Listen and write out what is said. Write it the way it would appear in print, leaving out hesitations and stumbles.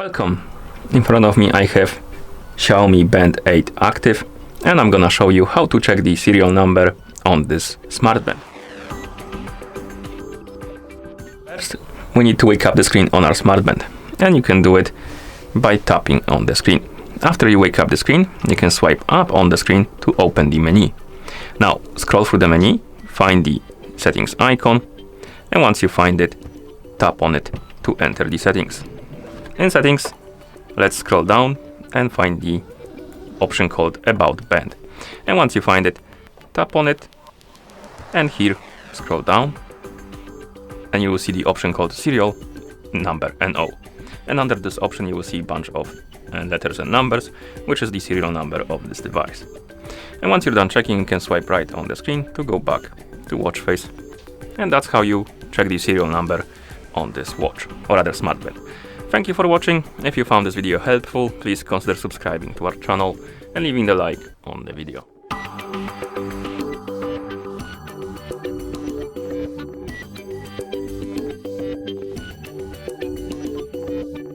Welcome. In front of me I have XIAOMI Band 8 active, and I'm gonna show you how to check the serial number on this smart band. First, we need to wake up the screen on our smart band, and you can do it by tapping on the screen. After you wake up the screen, you can swipe up on the screen to open the menu. Now, scroll through the menu, find the settings icon, and once you find it, tap on it to enter the settings. In settings, let's scroll down and find the option called About Band. And once you find it, tap on it, and here scroll down, and you will see the option called Serial Number NO. And under this option you will see a bunch of letters and numbers, which is the serial number of this device. And once you're done checking, you can swipe right on the screen to go back to watch face. And that's how you check the serial number on this watch, or rather smart band. Thank you for watching. If you found this video helpful, please consider subscribing to our channel and leaving the like on the video.